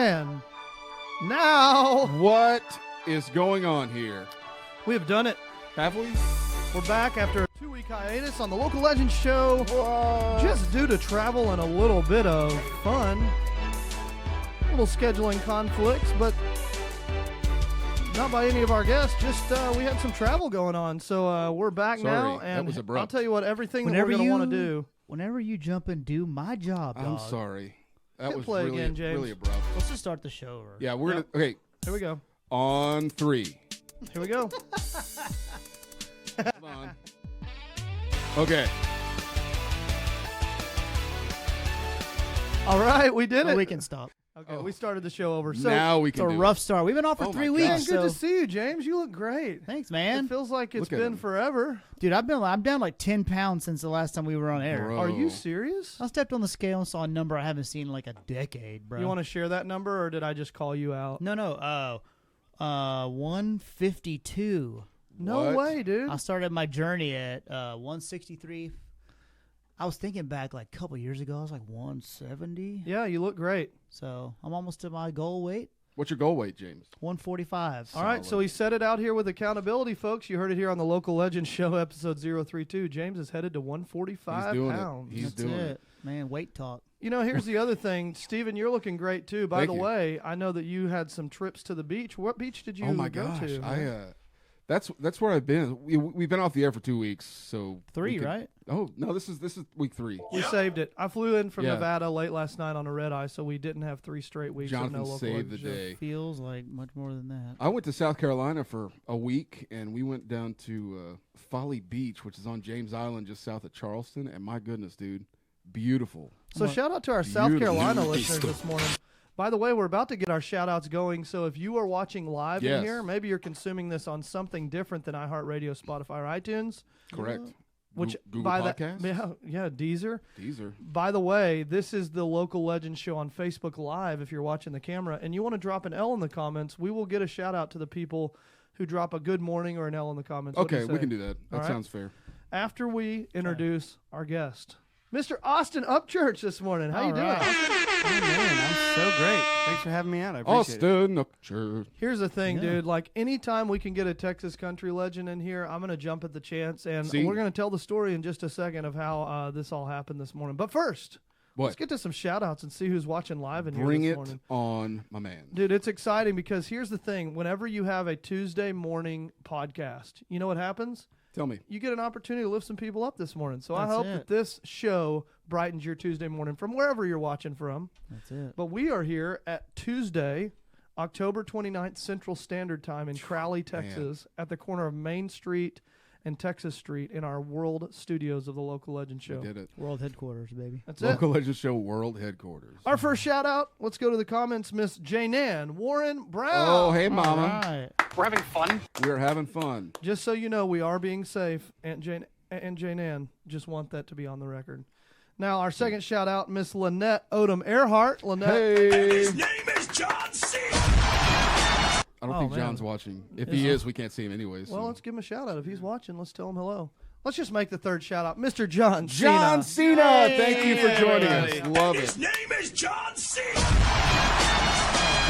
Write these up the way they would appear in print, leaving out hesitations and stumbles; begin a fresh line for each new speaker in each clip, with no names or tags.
And now
What is going on here?
we have done it.
Have we?
We're back after a 2-week hiatus on the Local Legends Show.
What?
Just due to travel and a little bit of fun. Little scheduling conflicts, but not by any of our guests. Just we had some travel going on. So we're back now.
Sorry,
And
that was abrupt.
I'll tell you what, everything that we're going to want to do.
Whenever you jump and do my job, dog.
I'm sorry. That
Hit
was
play
really,
again, James.
really abrupt.
Let's just start the show over.
Yeah, we're
Yep.
gonna. Okay,
Here we go.
on 3.
Here we go.
Hold on. Okay.
All right, we did
Well,
it.
we can stop.
Okay, we started the show over. So
Now we
It's
can
a
do
rough start. We've been off for
Oh
3
my
weeks.
gosh.
man, good
So.
to see you, James. You look great.
Thanks, man.
It feels like it's
Look at
been
him.
forever.
Dude, I'm down like 10 pounds since the last time we were on air.
Bro.
Are you serious?
I stepped on the scale and saw a number I haven't seen in like a decade, bro.
You want to share that number, or did I just call you out?
No. 152.
No
What?
way, dude.
I started my journey at 163. I was thinking back like a couple years ago. I was like 170.
Yeah, you look great.
So I'm almost to my goal weight,
What's your goal weight, James?
145.
All right, so he set it out here with accountability, folks. You heard it here on the Local Legends Show, episode 032. James is headed to 145
He's doing
pounds.
it. He's
That's
doing
it.
it.
Man, weight talk.
You know, here's the other thing. Steven, you're looking great, too. By
Thank
the
you.
way, I know that you had some trips to the beach. What beach did you
Oh my
go
gosh.
to? man?
That's where I've been. We've been off the air for 2 weeks, so
3,
we could-
right?
Oh no, this is week 3.
We saved it. I flew in from
Yeah.
Nevada late last night on a red eye, so we didn't have 3 straight weeks
Jonathan
of no Local
saved the
Legends Show.
day.
Feels like much more than that.
I went to South Carolina for a week, and we went down to Folly Beach, which is on James Island, just south of Charleston. And my goodness, dude, beautiful.
So shout out to our South
Beautiful.
Carolina listeners this morning. By the way, we're about to get our shout-outs going, so if you are watching live in
Yes.
here, maybe you're consuming this on something different than iHeartRadio, Spotify, or iTunes.
Correct.
Which
Google
by
Podcasts?
that, yeah, Deezer.
Deezer.
By the way, this is the Local Legends Show on Facebook Live if you're watching the camera, and you want to drop an L in the comments, we will get a shout-out to the people who drop a good morning or an L in the comments. What do you
Okay, we
say?
can do that. That
All right.
sounds fair.
After we introduce our guest, Mr. Austin Upchurch this morning. How you
All
doing,
right.
Austin?
Oh, man, I'm so great. Thanks for having me out. I appreciate it.
Austin Upchurch.
Here's the thing,
Yeah.
dude. Like, anytime we can get a Texas country legend in here, I'm going to jump at the chance. And
See?
we're going to tell the story in just a second of how this all happened this morning. But first, let's
What?
get to some shout-outs and see who's watching live in
Bring
here
it
this morning.
on, my man.
Dude, it's exciting because here's the thing. Whenever you have a Tuesday morning podcast, you know what happens?
Tell me.
You get an opportunity to lift some people up this morning. So I
That's
hope
it.
that this show brightens your Tuesday morning from wherever you're watching from.
That's it.
But we are here at Tuesday, October 29th Central Standard Time in Crowley, Texas, at the corner of Main Street and Texas Street in our world studios of the Local Legend Show.
We did it.
World headquarters, baby.
That's it.
Local Legends Show World Headquarters.
Our first shout out, let's go to the comments, Miss Janan Warren Brown.
Oh, hey,
All
mama.
right.
We're having fun.
We're having fun.
Just so you know, we are being safe, and Janan just want that to be on the record. Now, our second shout out, Miss Lynette Odom Earhart. Lynette,
Hey.
Name is John C.
I don't
Oh,
think
man.
John's watching. If he is, we can't see him anyways.
well,
so.
let's give him a shout out. If he's watching, let's tell him hello. Let's just make the third shout out, Mr. John
John
Cena.
Cena, thank you for joining
everybody.
us. Love
His
it.
name is John C.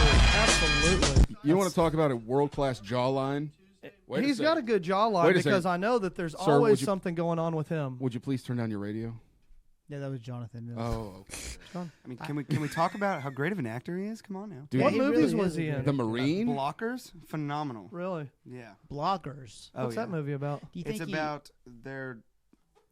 Absolutely.
You want to talk about a world-class jawline? Wait
He's got a good jawline
Wait a
because
second.
I know that there's
Sir,
always
would you-
something going on with him.
Would you please turn down your radio?
Yeah, that was Jonathan.
Oh, okay.
I mean, can we talk about how great of an actor he is? Come on now.
Dude,
What
he
movies
really
was
is a
he in?
great
The Marine?
Blockers, phenomenal.
Really?
Yeah.
Blockers.
Oh,
What's
yeah.
that movie about?
Do you think
It's about their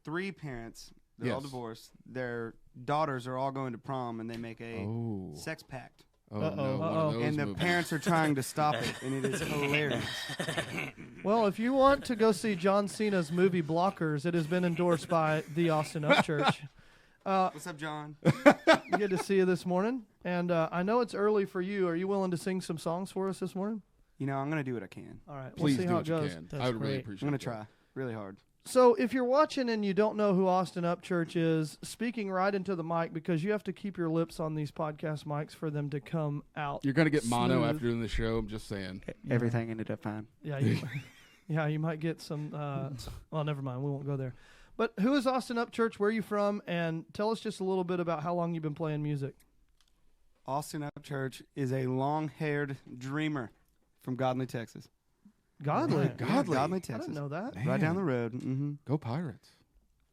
3 parents. They're all
Yes.
divorced. Their daughters are all going to prom, and they make a
Oh.
sex pact.
Oh,
Uh-oh.
no. One
Uh-oh.
of those
And the
movies.
parents are trying to stop it, and it is hilarious.
Well, if you want to go see John Cena's movie Blockers, it has been endorsed by the Austin Upchurch.
What's up, John?
Good to see you this morning. And I know it's early for you. Are you willing to sing some songs for us this morning?
You know, I'm going to do what I can.
All right.
Please
we'll see
do
how
what
it goes.
you can.
That's
I would really
great.
appreciate
I'm going
it.
to try really hard.
So if you're watching and you don't know who Austin Upchurch is, speaking right into the mic because you have to keep your lips on these podcast mics for them to come out.
You're going to get mono
smooth.
after doing the show. I'm just saying.
Everything ended up fine.
Yeah, you might get some. Well, never mind. We won't go there. But who is Austin Upchurch? Where are you from? And tell us just a little bit about how long you've been playing music.
Austin Upchurch is a long-haired dreamer from Godly, Texas.
Godly.
Yeah. Godly.
Godly,
I
Texas.
didn't know that.
Man.
Right down the road. Mm-hmm.
Go Pirates.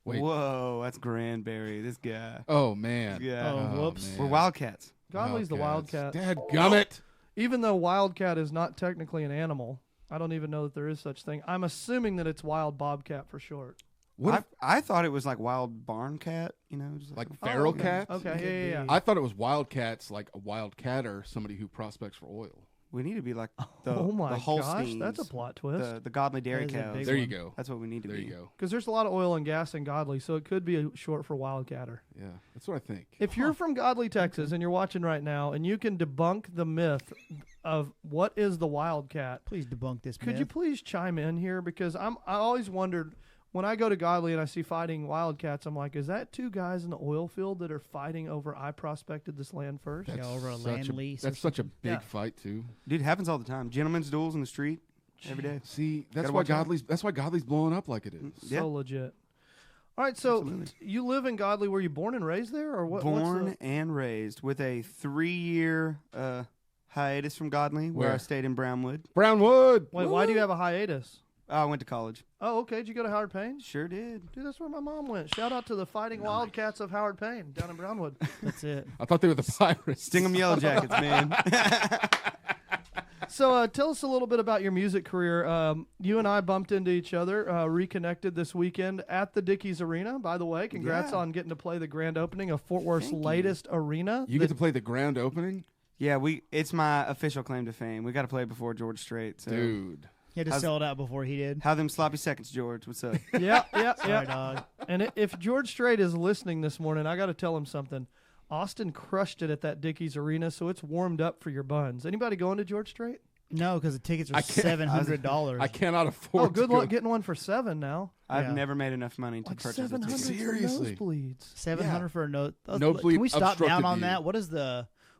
Wait.
Whoa, that's Granberry. This guy.
Oh, man.
Yeah.
Oh, whoops.
man.
We're Wildcats.
Godly's the
Wildcats.
Wildcat.
Dadgummit.
Even though wildcat is not technically an animal, I don't even know that there is such thing. I'm assuming that it's wild bobcat for short.
What if,
I thought it was like wild barn cat, just
like
Oh,
feral
okay.
cats?
Okay, yeah.
I thought it was wildcats, like a wildcatter, somebody who prospects for oil.
we need to be like the,
Oh my
the
gosh,
Holsteins,
that's a plot twist.
the Godly dairy
That is a
cows.
big
There you
one.
go.
That's what we need to
There
be.
you go.
Because there's a lot of oil and gas in Godly, so it could be short for wildcatter.
Yeah, that's what I think.
If you're from Godly, Texas, and you're watching right now, and you can debunk the myth of what is the wildcat,
Please debunk this
could
myth.
you please chime in here? Because I always wondered, when I go to Godly and I see fighting wildcats, I'm like, is that two guys in the oil field that are fighting over I prospected this land first?
Yeah, over a
such
land lease or
That's such a big
Yeah.
fight too.
Dude, it happens all the time. Gentlemen's duels in the street every day.
See, that's
Gotta
why
watch out.
Godly's blowing up like it is.
Yeah.
So legit. All right, so
Absolutely.
you live in Godly. Were you born and raised there, or what?
Born
what's
and raised with a 3-year hiatus from Godly where I
Where?
stayed in Brownwood.
Brownwood.
wait, why do you have a hiatus?
I went to college.
Oh, okay. Did you go to Howard Payne?
Sure did.
Dude, that's where my mom went. Shout out to the Fighting Wildcats of Howard Payne down in Brownwood.
That's it.
I thought they were the Pirates.
Sting 'em Yellow Jackets, man.
So tell us a little bit about your music career. You and I bumped into each other, reconnected this weekend at the Dickies Arena. By the way, congrats
Yeah.
on getting to play the grand opening of Fort Worth's
Thank you.
latest arena.
You get to play the grand opening,
Yeah, it's my official claim to fame. We got to play before George Strait. So.
dude.
He had to
How's-
sell it out before he did.
How them sloppy seconds, George? What's up?
Yeah,
Sorry, dog.
And if George Strait is listening this morning, I got to tell him something. Austin crushed it at that Dickies Arena, so it's warmed up for your buns. Anybody going to George Strait?
No, because the tickets are
I can't-
$700.
I cannot afford.
Oh, good
to go.
luck getting one for $7 now.
I've
Yeah.
never made enough money to
Like
purchase a
$700
ticket.
for
Seriously.
nosebleeds.
700 for a note.
Nosebleed
Can we stop
obstructed
down on
view.
that?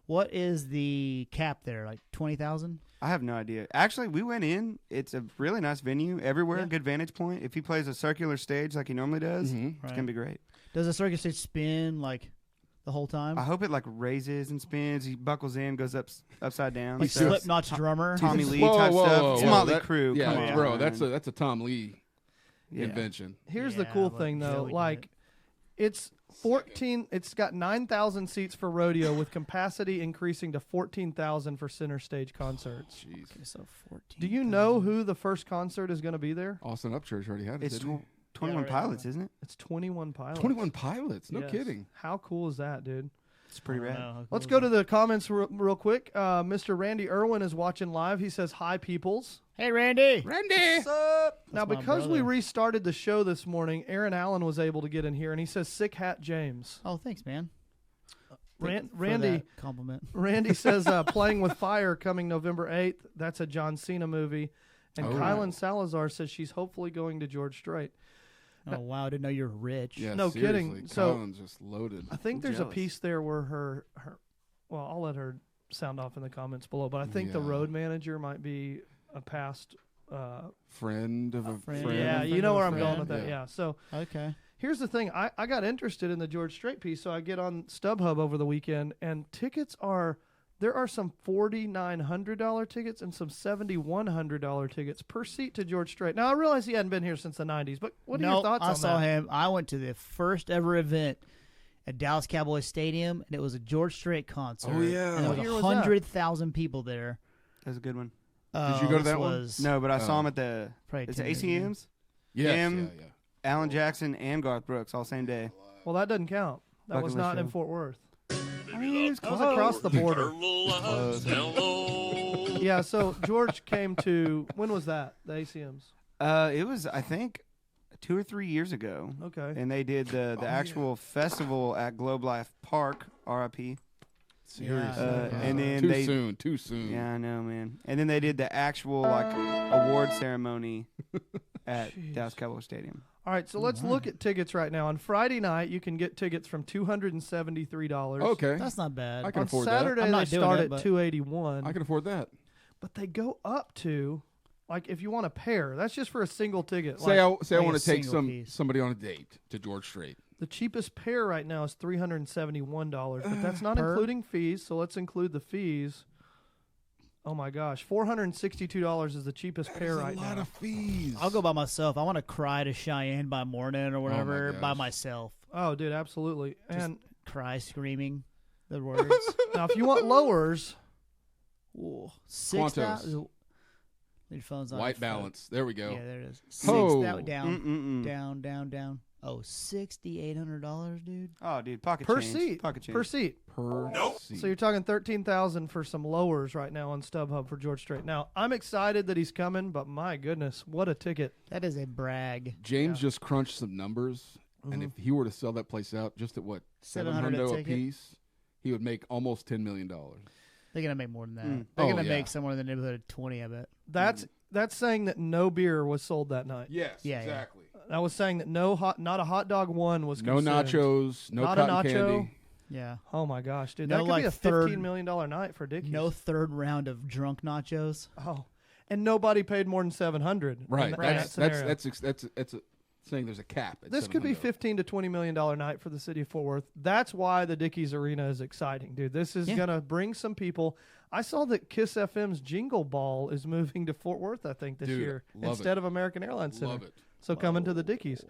What is the cap there? Like 20,000?
I have no idea. Actually, we went in. It's a really nice venue. Everywhere,
Yeah.
good vantage point. If he plays a circular stage like he normally does,
Mhm.
it's gonna be great.
Does the circus stage spin like the whole time?
I hope it like raises and spins. He buckles in, goes upside down.
Like
So-
Slipknot's drummer?
Tommy Lee
Whoa,
type
whoa,
stuff.
whoa,
It's
whoa.
Motley
That-
Crue.
Yeah,
Come on,
bro,
man.
that's a Tom Lee
Yeah.
invention.
Here's the
Yeah,
cool
but
thing, though.
Joey did
Like,
it.
it's 14. It's got 9,000 seats for rodeo, with capacity increasing to 14,000 for center stage concerts.
Jeez.
Okay, so 14.
Do you know who the first concert is going to be there?
Austin Upchurch already had it.
It's
didn't he?
21
right.
Pilots, isn't it?
It's 21 Pilots.
21 Pilots. No
Yes.
kidding.
How cool is that, dude?
It's pretty rad.
Let's go to the comments real quick. Mr. Randy Irwin is watching live. He says, "Hi, peoples."
Hey, Randy.
Randy.
Now,
my
because we
brother.
restarted the show this morning, Aaron Allen was able to get in here, and he says, "Sick hat, James."
Oh, thanks, man.
Ran-
For
Randy,
that compliment.
Randy says, "Playing with Fire coming November 8th. That's a John Cena movie." And
Oh.
Kylan Salazar says she's hopefully going to George Strait.
Oh, wow. I didn't know you're rich.
Yeah,
No
seriously.
kidding. So-
Colin's just loaded.
I think
I'm
there's
jealous.
a piece there where her. Well, I'll let her sound off in the comments below. But I think the
Yeah.
road manager might be a past.
Friend of a
Friend.
friend.
Yeah,
friend
you know
of a
where I'm
friend.
going with that.
Yeah.
Yeah. So
Okay.
here's the thing. I got interested in the George Strait piece, so I get on StubHub over the weekend, and tickets are. There are some $4,900 tickets and some $7,100 tickets per seat to George Strait. Now I realize he hadn't been here since the '90s, but what are your thoughts
I
on
saw
that?
him. I went to the first ever event at Dallas Cowboys Stadium, and it was a George Strait concert.
Oh, yeah.
And there
What
was
year was that?
100,000 people there.
That was a good one.
Did you go to
this
that one?
was
No, but I saw
Oh.
him at the
probably
it's
10 years ago.
ACMs.
Yes,
Him.
yeah.
Alan Jackson and Garth Brooks all same day.
Well, that doesn't count. That
Bucket
was
list
not in
show.
Fort Worth.
I mean, it was
That was
close.
across the border.
Close. Hello.
Yeah, so George came to, when was that? The ACMs.
It was I think 2 or 3 years ago,
Okay.
and they did the actual festival at Globe Life Park. R.I.P.
Seriously.
and then
too
they-
soon. Too soon.
Yeah, I know, man. And then they did the actual like award ceremony at
Jeez.
Dallas Cowboys Stadium.
All right, so let's look at tickets right now. On Friday night, you can get tickets from $273.
Okay.
That's not bad.
I can
On
afford
Saturday,
I'm
they
not doing
start
it,
at
but-
$281.
that. I can afford that.
But they go up to, like, if you want a pair, that's just for a single ticket.
Say
like,
I
like
want
a
to take
single piece.
somebody on a date to George Strait.
The cheapest pair right now is $371, but that's not
Per?
including fees. So let's include the fees. Oh my gosh, $462 is the cheapest pair
There's
right
a lot
now.
of fees.
I'll go by myself. I want to cry to Cheyenne by morning or whatever by
gosh.
myself.
Oh, dude, absolutely. And
Cry, screaming the words.
now, if you want lowers,
Ooh,
Quantos.
Your phone's on.
White
your phone.
balance. There we go.
Yeah, there it is.
Ho.
Down, down. Oh, $6,800, dude.
Oh, dude, pocket
per
change.
seat,
Pocket change.
per seat.
Per seat.
So you're talking $13,000 for some lowers right now on StubHub for George Strait. Now, I'm excited that he's coming, but my goodness, what a ticket!
That is a brag.
James just crunched some numbers, and if he were to sell that place out just at what,
$700
$700 a
ticket.
piece, he would make almost $10 million.
They're gonna make more than that.
Mm.
They're
Oh,
gonna
yeah.
make somewhere in the neighborhood of 20. I bet.
That's saying that no beer was sold that night.
Yes,
Yeah, yeah.
exactly.
That was saying that not a hot dog one was
No
consumed.
nachos, no
Not a
cotton
nacho.
candy.
Yeah.
Oh my gosh, dude,
No,
that could
like
be a
third-
$15 million night for Dickies.
No third round of drunk nachos.
Oh, and nobody paid more than $700.
Right.
In that
That's
scenario.
that's saying there's a cap. At
This could be
$700.
$15 to $20 million night for the city of Fort Worth. That's why the Dickies Arena is exciting, dude. This is
Yeah.
gonna bring some people. I saw that Kiss FM's Jingle Ball is moving to Fort Worth, I think, this
Dude,
year
love
instead of American Airlines Center.
Love it.
So coming to the Dickies.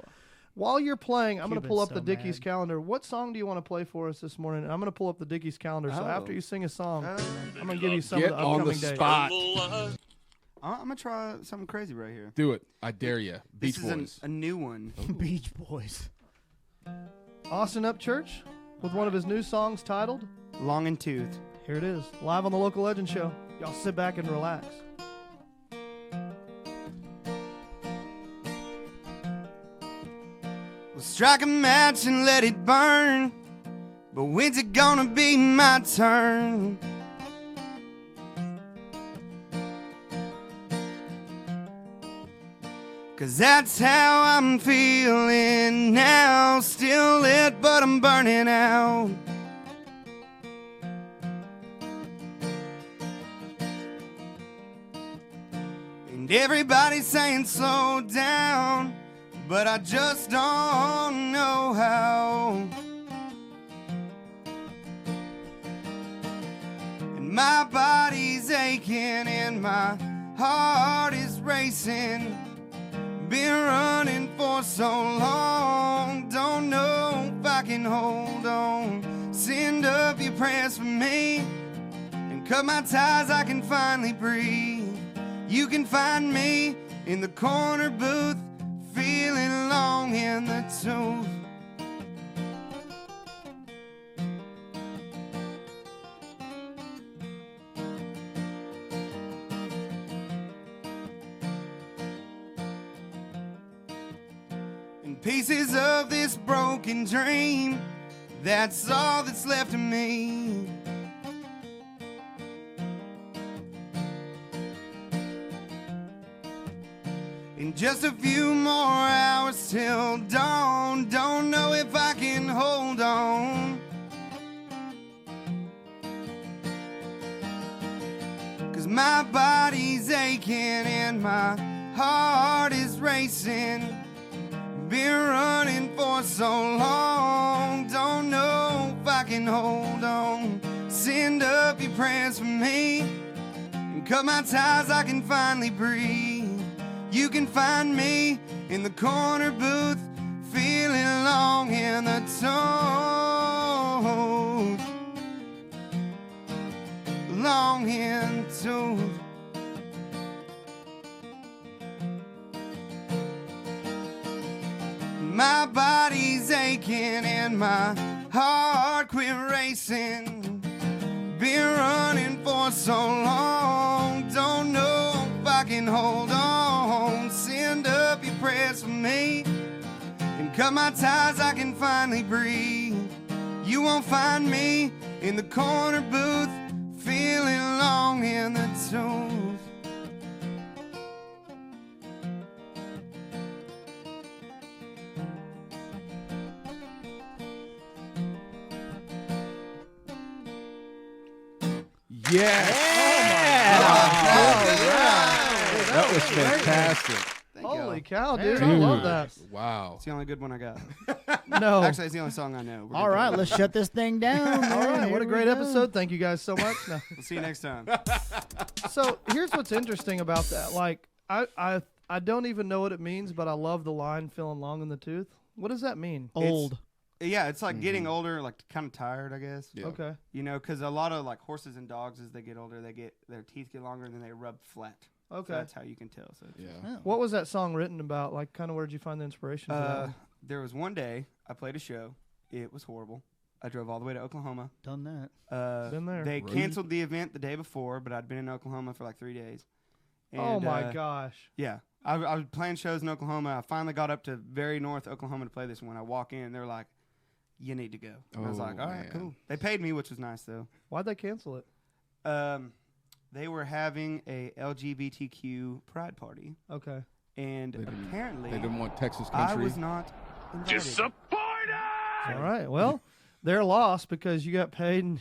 While you're playing, I'm going to
Cuban's
pull up
so
the Dickies
mad.
calendar. What song do you want to play for us this morning? And I'm going to pull up the Dickies calendar. So
Oh.
after you sing a song,
Uh,
I'm going to give you some
Get
of the
on the
upcoming days.
spot.
I'm gonna try something crazy right here.
Do it. I dare you. Beach
This is
Boys.
a new one.
Beach Boys.
Austin Upchurch with one of his new songs titled,
Long and Tooth.
here it is, live on the Local Legend Show. Y'all sit back and relax.
Well, strike a match and let it burn. But when's it gonna be my turn? Cause that's how I'm feeling now. Still lit, but I'm burning out. And everybody's saying slow down, but I just don't know how. And my body's aching and my heart is racing. Been running for so long, don't know if I can hold on. Send up your prayers for me and cut my ties, I can finally breathe. You can find me in the corner booth, feeling long in the tooth. And pieces of this broken dream, that's all that's left of me. In just a few more hours till dawn, don't know if I can hold on. Cause my body's aching and my heart is racing. Been running for so long, don't know if I can hold on. Send up your prayers for me and cut my ties, I can finally breathe. You can find me in the corner booth, feeling long in the tooth. Long in the tooth. My body's aching and my heart quit racing. Been running for so long, don't know if I can hold on. Send up your prayers for me and cut my ties, I can finally breathe. You won't find me in the corner booth, feeling long in the tooth.
Yes.
Oh,
That was
great.
fantastic.
Holy
y'all.
cow, dude! I
Dude.
love that.
Wow.
It's the only good one I got.
No.
Actually, it's the only song I know. We're
All
good
right,
to go.
let's shut this thing down.
All right,
man.
what a
Here
great
we go.
episode. Thank you guys so much. No.
We'll see you next time.
So here's what's interesting about that. Like, I don't even know what it means, but I love the line "feeling long in the tooth." What does that mean?
Old.
Yeah, it's like getting older, like kind of tired, I guess.
Yeah.
Okay.
You know, because a lot of like horses and dogs, as they get older, their teeth get longer and then they rub flat.
Okay.
So that's how you can tell. So it's-
Yeah.
What was that song written about? Like, kind of where did you find the inspiration for that? one?
There was one day I played a show. It was horrible. I drove all the way to Oklahoma.
Done that.
Been there.
They
Rude.
canceled the event the day before, but I'd been in Oklahoma for like 3 days.
Oh
And,
my gosh.
Yeah. I was playing shows in Oklahoma. I finally got up to very north Oklahoma to play this one. I walk in, they're like, "You need to go." And I was
Oh,
like, "All right,
man.
cool." They paid me, which was nice though.
Why'd they cancel it?
They were having a LGBTQ pride party,
Okay.
and
They didn't-
apparently
They didn't want Texas
I
country.
was not invited.
Disappointed!
All right. Well, they're lost because you got paid and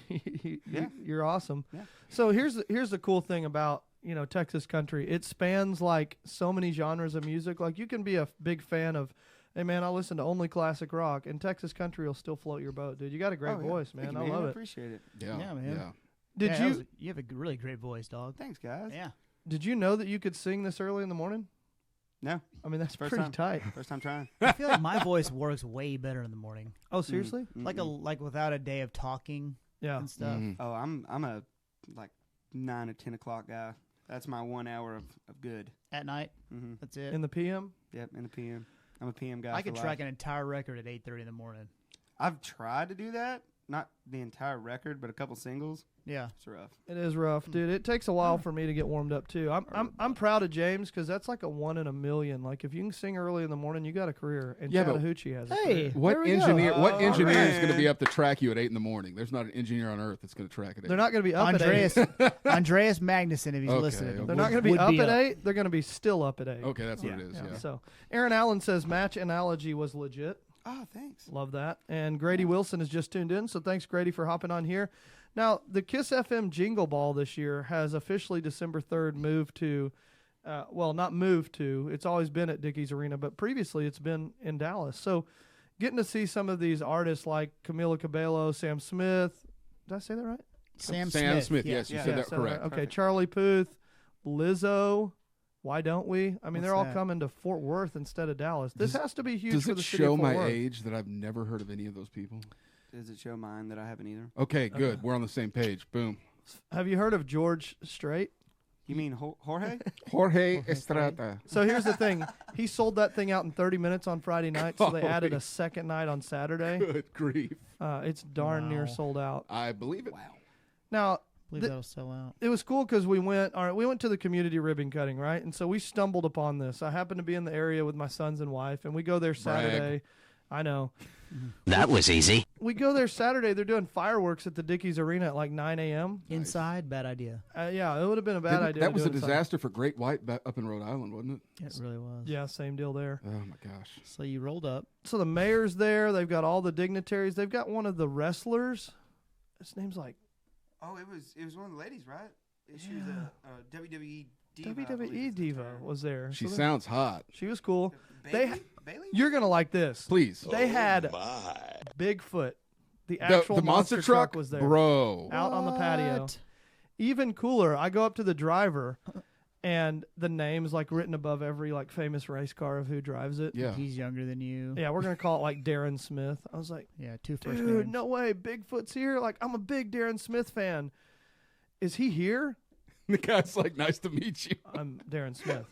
Yeah.
you're awesome.
Yeah.
So here's the cool thing about, Texas country. It spans like so many genres of music. Like you can be a big fan of, hey man, I listen to only classic rock, and Texas country will still float your boat, dude. You got a great
Oh, yeah.
voice,
Thank
man.
you,
I love it.
appreciate it.
Yeah.
Yeah, man.
Yeah.
Did
Yeah,
you
you have a really great voice, dog.
Thanks, guys.
Yeah.
did you know that you could sing this early in the morning?
No,
I mean, that's
First
pretty
time.
tight.
first time trying.
I feel like my voice works way better in the morning.
Oh, seriously?
Like without a day of talking
Yeah.
and stuff.
Mhm.
Oh, I'm a like 9 or 10 o'clock guy. That's my 1 hour of good.
At night,
Mm-hmm.
that's it.
In the PM?
Yep, in the PM. I'm a PM guy.
I
for
could
life.
track an entire record at 8:30 in the morning.
I've tried to do that. Not the entire record, but a couple singles.
Yeah.
It's rough.
It is rough, dude. It takes a while for me to get warmed up too. I'm proud of James because that's like a 1 in a million. Like if you can sing early in the morning, you got a career. And
Yeah, but-
Chattahoochee has. A
Hey,
career.
What
there we go.
engineer? What
All
engineer is going to
right.
be up to track you at 8 in the morning? There's not an engineer on earth that's going to track it.
They're not going to be up
Andreas
at 8.
Andreas Magnuson, if he's
Okay,
listening.
okay.
They're not going to be
would
up
be
at 8. They're going to be still up at 8.
Okay, that's what
Yeah.
it is.
Yeah.
Yeah.
So Aaron Allen says match analogy was legit.
Oh, thanks.
Love that. And Grady Wilson has just tuned in. So thanks, Grady, for hopping on here. Now, the Kiss FM Jingle Ball this year has officially December 3rd moved to, not moved to, it's always been at Dickies Arena, but previously it's been in Dallas. So getting to see some of these artists like Camila Cabello, Sam Smith. Did I say that right?
Sam
Smith.
Yeah.
Yes, you
Yeah.
said
Yeah,
that
said it
correct.
right. Okay,
Perfect.
Charlie Puth, Lizzo. Why don't we? I mean,
What's
they're all
that?
coming to Fort Worth instead of Dallas. This has to be huge
Does
for
it
the city
show
of Fort
my
Worth.
age that I've never heard of any of those people?
Does it show mine that I haven't either?
Okay, good. We're on the same page. Boom.
Have you heard of George Strait?
You mean Jorge?
Jorge Estrada.
So here's the thing. He sold that thing out in 30 minutes on Friday night, so they added
Holy-
a second night on Saturday.
Good grief.
It's darn near
Wow.
sold out.
I believe it.
Now,
believe
The-
that'll sell out.
it was cool because we went to the community ribbon cutting, right? And so we stumbled upon this. I happened to be in the area with my sons and wife, and we go there Saturday. I know.
That was easy.
We go there Saturday. They're doing fireworks at the Dickies Arena at like 9 a.m.
Inside, bad idea.
Yeah, it would have been a bad
Didn't-
idea.
That
to
was
do
a
it inside.
disaster for Great White up in Rhode Island, wasn't it?
It really was.
Yeah, same deal there.
Oh my gosh.
So you rolled up.
So the mayor's there. They've got all the dignitaries. They've got one of the wrestlers. His name's like
Oh, it was one of the ladies, right? She was a WWE diva. I believe
WWE
is the
diva
term.
was there.
She
So they-
sounds hot.
She was cool.
Bailey? Bailey?
You're gonna like this.
Please.
They had
My.
Bigfoot. The actual
The monster truck
was there,
bro.
out on the patio.
What?
Even cooler, I go up to the driver, and the name's like written above every like famous race car of who drives it.
Yeah.
He's younger than you.
Yeah, we're gonna call it like Darren Smith. I was like,
Yeah, two first
dude,
names.
no way, Bigfoot's here. Like, I'm a big Darren Smith fan. Is he here?
The guy's like, nice to meet you.
I'm Darren Smith.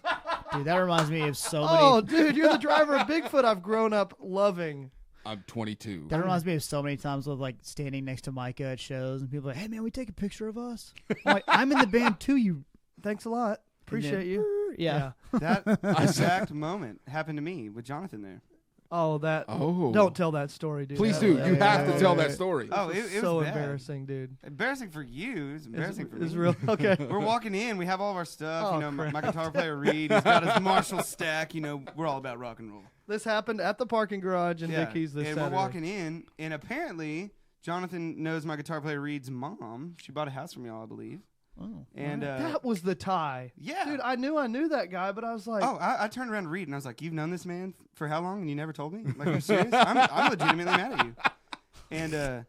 Dude, that reminds me of so many.
Oh, dude, you're the driver of Bigfoot I've grown up loving.
I'm 22.
That reminds me of so many times of like standing next to Micah at shows and people are like, "Hey man, we take a picture of us." I'm like, "I'm in the band too." You
Thanks a lot. Appreciate you.
Yeah.
That exact moment happened to me with Jonathan there.
Oh, that.
Oh.
Don't tell that story, dude.
Please
That
do.
was-
You have to tell that story.
Oh, it was
so
bad.
embarrassing, dude.
Embarrassing for you. It's embarrassing for me.
It's real. Okay.
We're walking in. We have all of our stuff.
Oh,
you know, my
crap.
guitar player Reed. He's got his Marshall stack. You know, we're all about rock and roll.
This happened at the parking garage in
Yeah.
Dickies this
and
Saturday.
we're walking in, and apparently Jonathan knows my guitar player Reed's mom. She bought a house from y'all, I believe.
Oh.
And
that was the tie.
yeah.
Dude, I knew that guy, but I was like,
Oh, I turned around to read, and I was like, "You've known this man for how long, and you never told me? Like, are you serious? I'm legitimately mad at you." And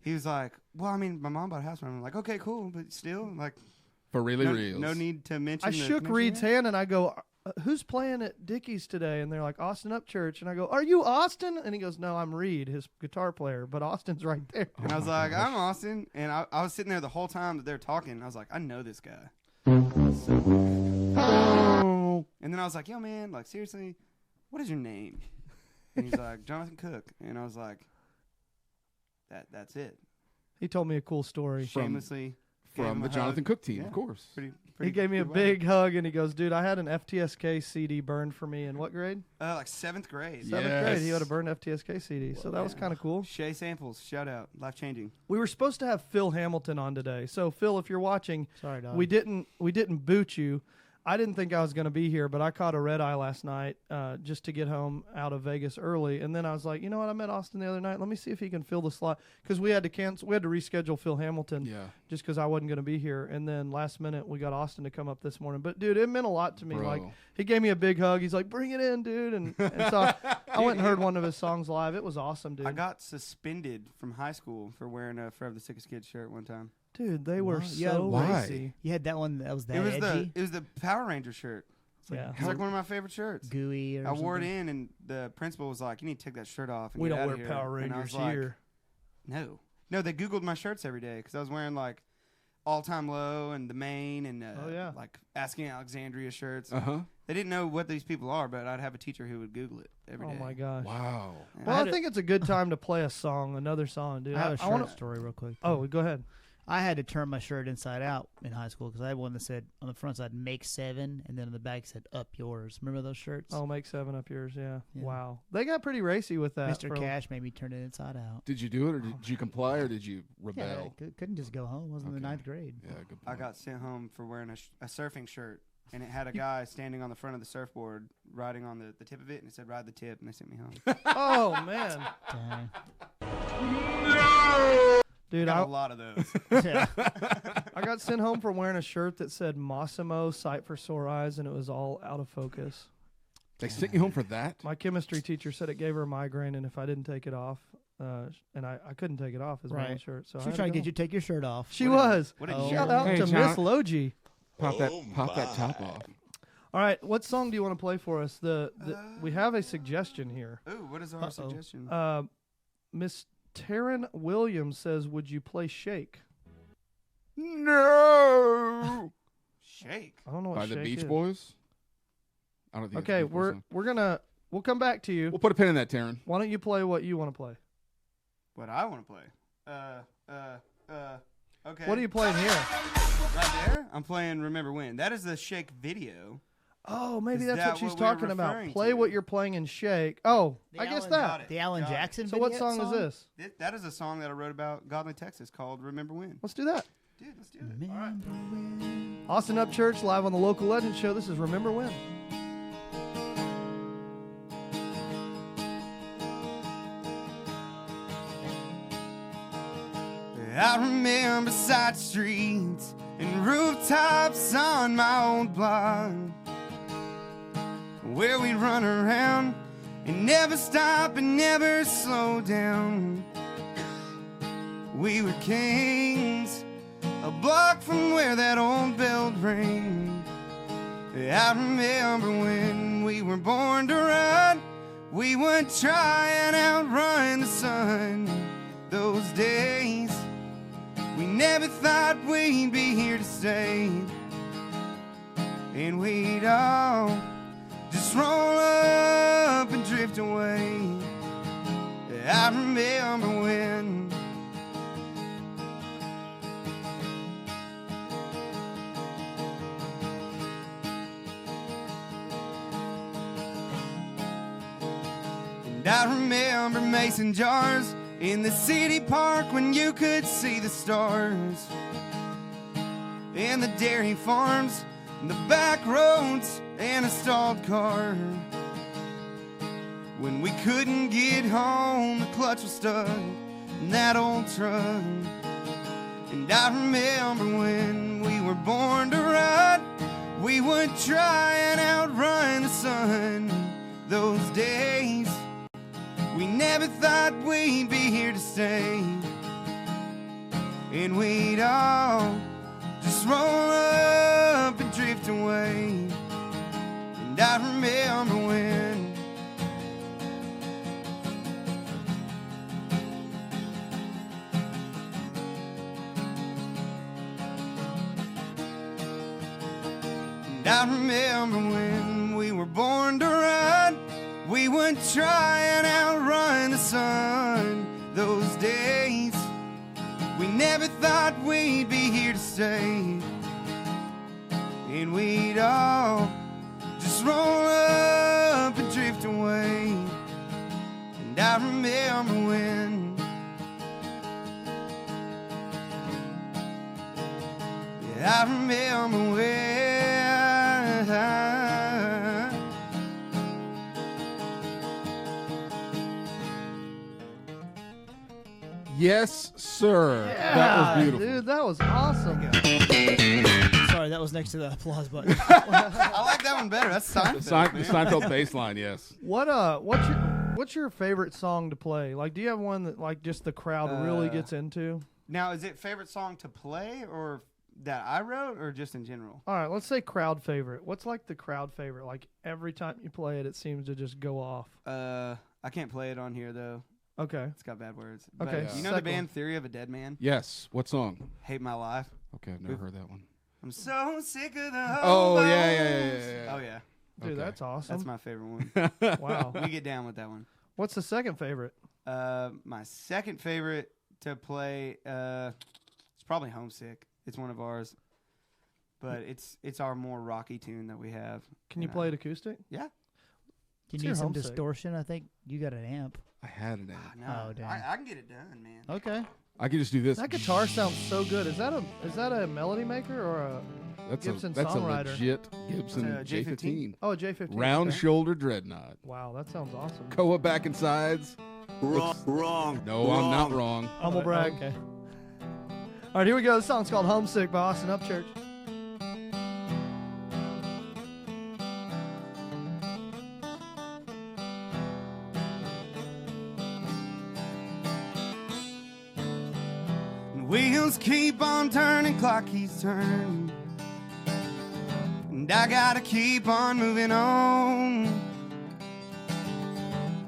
he was like, "Well, I mean, my mom bought a house for me." I'm like, "Okay, cool, but still, like,
For really
no,
reals.
no need to mention."
I
the
shook
connection
Reed's
yet.
hand and I go, who's playing at Dickey's today? And they're like, Austin Upchurch. And I go, are you Austin? And he goes, no, I'm Reed, his guitar player, but Austin's right there.
And I was like, "I'm Austin," and I was sitting there the whole time that they're talking. And I was like, "I know this guy."
Oh.
And then I was like, "Yo, man, like, seriously, what is your name?" And he's like, "Jonathan Cook." And I was like, "That's it."
He told me a cool story.
Shamelessly. gave
From
him
the
a
Jonathan
hug.
Cook team,
Yeah.
of course.
He gave me a big hug and he goes, dude, I had an FTSK CD burned for me in what grade?
like 7th grade.
Yeah.
7th grade. He
Yes.
had a burned FTSK CD. So that was kind of cool.
Shay Samples, shout out, life changing.
We were supposed to have Phil Hamilton on today. So Phil, if you're watching,
Sorry, dog.
we didn't boot you. I didn't think I was going to be here, but I caught a red eye last night just to get home out of Vegas early. And then I was like, you know what? I met Austin the other night. Let me see if he can fill the slot because we had to reschedule Phil Hamilton
Yeah.
just because I wasn't going to be here. And then last minute we got Austin to come up this morning. But dude, it meant a lot to me.
Bro.
Like he gave me a big hug. He's like, bring it in, dude. And so I went and heard one of his songs live. It was awesome, dude.
I got suspended from high school for wearing a Forever the Sickest Kid shirt one time.
Dude, they were
What?
so
Yeah,
why?
racy.
You had that one that was that
It was
edgy,
the Power Ranger shirt.
Yeah.
It's like one of my favorite shirts.
gooey. Or
I wore it
something.
in, and the principal was like, "You need to take that shirt off." And
We
get
don't
out
wear
of here.
Power
And I
Rangers
was like,
here.
No, they Googled my shirts every day because I was wearing like All Time Low and the Main and
Oh, yeah.
like Asking Alexandria shirts.
Uh-huh.
They didn't know what these people are, but I'd have a teacher who would Google it every day.
Oh my gosh.
Wow.
Yeah.
Well,
I
I,
had a-
think it's a good time to play a song, another song, dude.
I have a shirt
wanna-
story real quick.
Oh, go ahead.
I had to turn my shirt inside out in high school because I had one that said on the front side "Make 7" and then on the back said "Up Yours." Remember those shirts?
Oh, make 7 up yours, yeah.
Yeah.
Wow. They got pretty racy with that.
Mr.
for-
Cash made me turn it inside out.
Did you do it, or did you comply, or did you
Yeah,
rebel?
I couldn't just go home. I was in the
Okay.
9th grade.
Yeah, good
I
point.
got sent home for wearing a surfing shirt, and it had a guy standing on the front of the surfboard riding on the tip of it, and it said "Ride the tip," and they sent me home.
Oh, man.
Dang.
Dude,
Got a
I
lot of those.
Yeah.
got sent home for wearing a shirt that said Massimo, Sight for Sore Eyes, and it was all out of focus.
They sent you home for that?
My chemistry teacher said it gave her a migraine, and if I didn't take it off, and I couldn't take it off as my own
Right.
shirt. So I
She
had
was trying to
go
get you to take your shirt off.
She was.
What a
Oh.
Shout
jerk.
out
Hey,
to
John.
Miss Logie.
Pop that top off.
All right, what song do you want to play for us? We have a suggestion here.
Ooh, what is our suggestion?
Miss Taryn Williams says, "Would you play Shake?"
No.
Shake.
I don't know what
By the
Shake
Beach
is.
Boys? I don't think
Okay,
it's a Beach Boys song.
we'll come back to you.
We'll put a pin in that, Taryn.
Why don't you play what you want to play?
What I want to play. Okay.
What are you playing here?
Right there? I'm playing Remember When. That is the Shake video.
Oh, maybe
Is
that's
that
what she's
what we're
talking about.
referring
Play
to?
what you're playing in Shake. Oh,
The
I guess
Alan
that.
got it.
The Alan
Got it.
Jackson
So what
video
song is this?
That is a song that I wrote about Godly, Texas called Remember When.
Let's do that.
Dude, let's do it.
Remember when?
Austin Upchurch live on the Local Legend Show. This is Remember When.
I remember side streets and rooftops on my old block, where we'd run around and never stop and never slow down. We were kings, a block from where that old bell rang. I remember when we were born to run, we would try and outrun the sun. Those days, we never thought we'd be here to stay, and we'd all just roll up and drift away. I remember when. And I remember mason jars in the city park when you could see the stars, and the dairy farms, and the back roads, and a stalled car. When we couldn't get home, the clutch was stuck in that old truck. And I remember when we were born to run. We would try and outrun the sun. Those days, we never thought we'd be here to stay. And we'd all just roll up and drift away. And I remember when and I remember when we were born to run. We would try and outrun the sun. Those days, we never thought we'd be here to stay. And we'd all just roll up and drift away. And I remember when, yeah, I remember when.
Yes, sir. That was beautiful.
Dude, that was awesome.
Sorry, that was next to the applause button.
I like that one better. That's
The
Seinfeld.
the Seinfeld bass line, yes.
What's your favorite song to play? Like, do you have one that like just the crowd really gets into?
Now, is it favorite song to play or that I wrote or just in general?
All right, let's say crowd favorite. What's like the crowd favorite? Like every time you play it, it seems to just go off.
I can't play it on here though.
Okay.
It's got bad words.
Okay,
But you know the band Theory of a Dead Man?
Yes. What song?
Hate My Life.
Okay, I've never heard that one.
I'm so sick of the
Oh,
hobos.
yeah.
Oh, yeah.
Dude,
Okay.
that's awesome.
That's my favorite one.
Wow.
We get down with that one.
What's the second favorite?
My second favorite to play, it's probably Homesick. It's one of ours. But it's our more rocky tune that we have.
Can you play it acoustic?
Yeah.
You
What's
need
your
some
Homesick?
distortion. I think you got an amp.
I had an amp.
No,
Oh, damn.
I can get it done, man.
Okay.
I could just do this.
That guitar sounds so good. Is that a melody maker or a Gibson
that's
songwriter?
a legit Gibson
J15.
oh a J15?
round
okay.
shoulder dreadnought.
Wow, that sounds awesome.
Koa back and sides.
Wrong.
No, I'm not wrong.
Humble brag.
Okay.
All right, here we go. This song's called "Homesick" by Austin Upchurch.
Wheels keep on turning, clock keeps turning, and I gotta keep on moving on.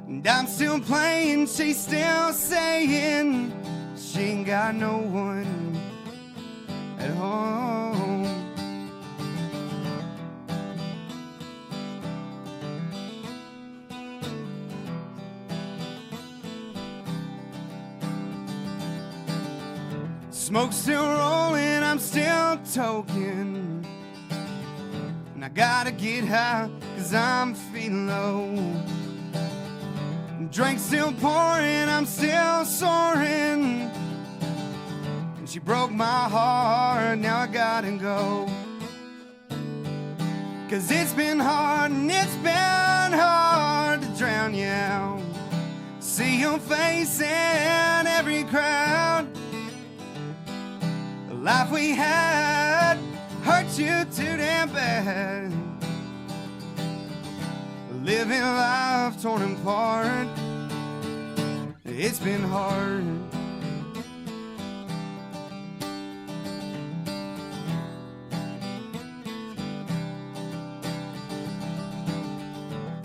And I'm still playing, she's still saying she ain't got no one at home. Smoke's still rolling, I'm still toking, and I gotta get high, cause I'm feeling low. Drink's still pouring, I'm still soaring, and she broke my heart, now I gotta go. Cause it's been hard, and it's been hard to drown you out. See your face in every crowd. The life we had hurt you too damn bad. Living life torn apart, it's been hard.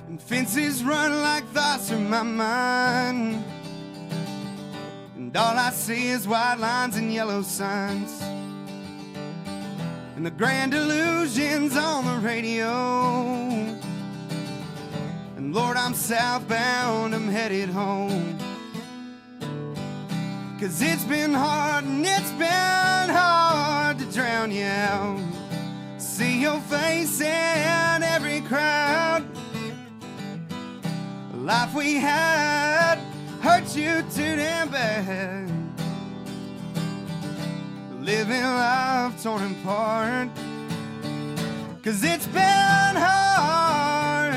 And fences run like thoughts in my mind, and all I see is white lines and yellow signs, and the grand illusions on the radio. And Lord, I'm southbound, I'm headed home. Cause it's been hard, and it's been hard to drown you out. See your face in every crowd. The life we had hurt you too damn bad. Living life torn apart. Cause it's been hard.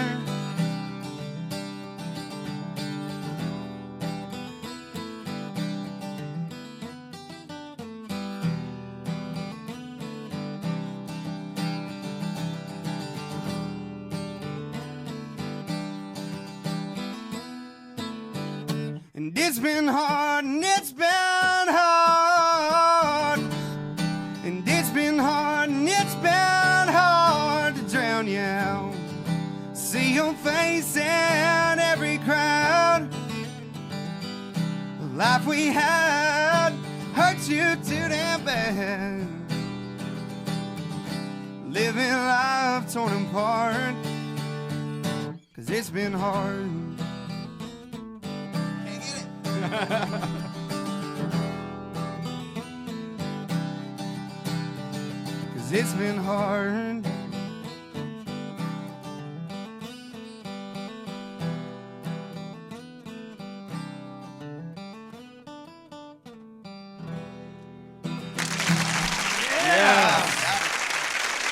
And it's been hard, and it's been hard. And it's been hard, and it's been hard to drown you out. See your face in every crowd. The life we had hurt you too damn bad. Living life torn apart, 'cause it's been hard. Can't get it. 'Cause it's been hard.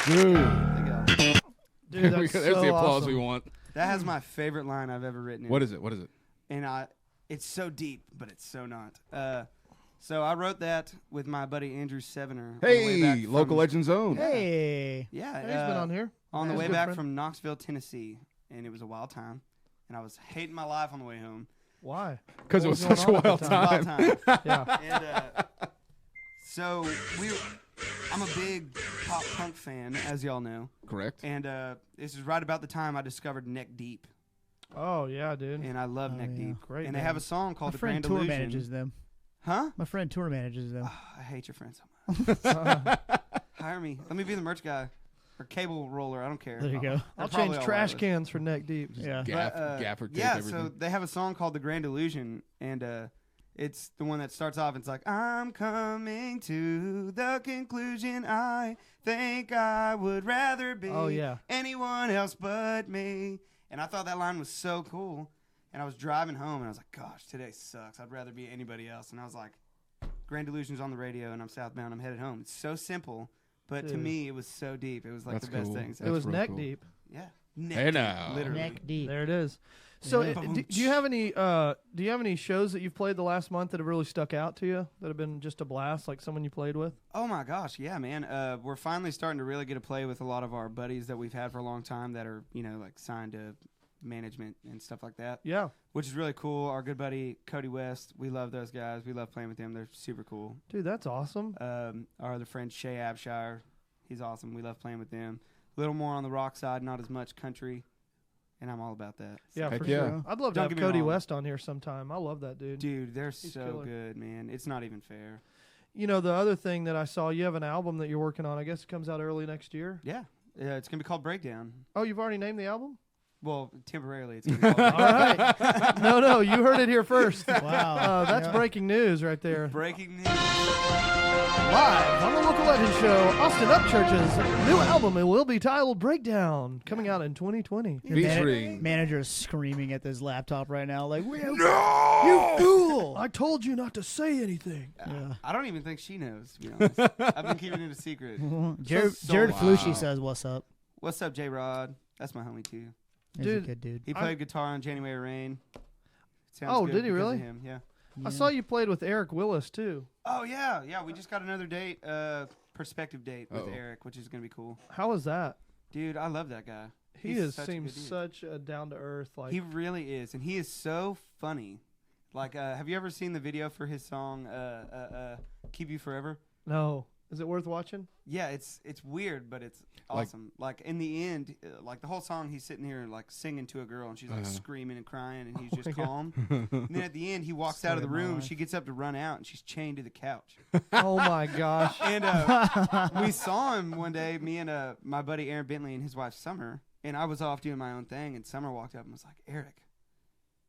Dude,
Dude, that's
there's
so
the applause
awesome.
we want.
That has my favorite line I've ever written.
What is it? What is it?
And it's so deep, but it's so not. So I wrote that with my buddy Andrew Sevener. on the way back
Hey,
from-
local Legend Zone.
Hey.
Yeah,
He's been on here.
on the
He's a
way
good
back
friend.
from Knoxville, Tennessee, and it was a wild time. And I was hating my life on the way home.
Why?
Because it
What
was
was
such a
going on
wild
at the time?
time.
Wild time.
Yeah.
And so I'm a big pop punk fan, as y'all know.
Correct.
And this is right about the time I discovered Neck Deep,
Oh yeah, dude.
and I love
Oh,
Neck
yeah.
Deep.
Great
and they
band.
have a song
My
called "The
friend
Grand
tour
Illusion."
manages them.
Huh?
My friend tour manages them.
I hate your friend so much. Hire me. Let me be the merch guy or cable roller. I don't care.
There you go.
They're
I'll
probably
change
all
trash
wireless.
cans for Neck Deep.
Yeah.
Gaffer tape
yeah,
everything.
so they have a song called "The Grand Illusion," and it's the one that starts off. It's like, "I'm coming to the conclusion. I think I would rather be
Oh, yeah.
anyone else but me." And I thought that line was so cool. And I was driving home, and I was like, "Gosh, today sucks. I'd rather be anybody else." And I was like, "Grand Illusion's on the radio, and I'm southbound. I'm headed home." It's so simple, but to
Dude.
me, it was so deep. It was like
That's
the best
cool.
thing.
It
That's
was
real
Neck
cool.
Deep.
Yeah. Neck
Hey
deep,
now.
literally.
Neck deep.
There it is. So,
Yeah.
do you have any? Do you have any shows that you've played the last month that have really stuck out to you? That have been just a blast, like someone you played with?
Oh my gosh, yeah, man. We're finally starting to really get to play with a lot of our buddies that we've had for a long time that are, like signed to management and stuff like that,
Yeah,
which is really cool. Our good buddy Cody West, we love those guys. We love playing with them. They're super cool.
dude, that's awesome.
Our other friend Shay Abshire, he's awesome. We love playing with them. A little more on the rock side, not as much country, and I'm all about that. So,
Yeah,
Heck
for
yeah.
sure. I'd love to
Don't
have
get me
Cody
wrong.
West on here sometime. I love that dude.
dude, they're
He's
so
killer.
good, man. It's not even fair.
You know, the other thing that I saw, you have an album that you're working on. I guess it comes out early next year.
Yeah, it's gonna be called Breakdown.
Oh, you've already named the album?
Well, temporarily, it's gonna be called
All right. No, you heard it here first.
Wow.
That's
Yeah.
breaking news right there.
Breaking news.
Live on the Local Legend Show, Austin Upchurch's new album. It will be titled Breakdown, coming out in 2020.
Your
Featuring-
manager is screaming at this laptop right now, like,
You fool! I told you not to say anything.
Yeah.
I don't even think she knows, to be honest. I've been keeping it a secret.
Jared,
So-
Jared
Wow.
Flucci says, "What's up?"
What's up, J-Rod? That's my homie, too.
He's
Dude,
a good dude.
He played guitar on January Rain. Sounds
Oh,
good
did he
because of
really?
Him. Yeah.
I saw you played with Eric Willis, too.
Oh, yeah. Yeah, we just got another date, perspective date with
Uh-oh.
Eric, which is going to be cool.
How was that?
Dude, I love that guy.
He
He's
is
such a
seems
good dude.
such a down-to-earth, like...
He really is, and he is so funny. Like, have you ever seen the video for his song, Keep You Forever?
No. Is it worth watching?
Yeah, it's weird, but it's
Like-
awesome. Like in the end, like the whole song, he's sitting here like singing to a girl, and she's like screaming and crying, and he's
my
just
God.
calm. And then at the end, he walks out of the
Story of my
room.
life.
She gets up to run out, and she's chained to the couch.
Oh, my gosh.
And we saw him one day, me and my buddy Aaron Bentley and his wife Summer, and I was off doing my own thing, and Summer walked up and was like, "Eric,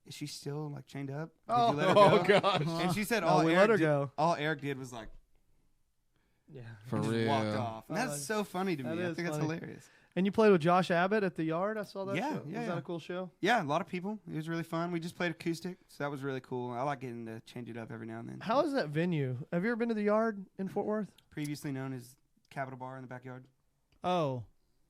is she still like chained up? Did you let her go?"
Oh, gosh.
And she said,
No,
"All
we
Eric
let her
did,
go.
all Eric did was like."
Yeah.
For
He just
real.
walked off. And
Oh,
that's
that's-
so funny to
that
me. I
is
think that's
funny.
hilarious.
And you played with Josh Abbott at the Yard? I saw that
Yeah,
show.
yeah,
Was that
yeah.
a cool show?
Yeah, a lot of people. It was really fun. We just played acoustic, so that was really cool. I like getting to change it up every now and then.
How is that venue? Have you ever been to the Yard in Fort Worth?
Previously known as Capitol Bar in the backyard.
Oh,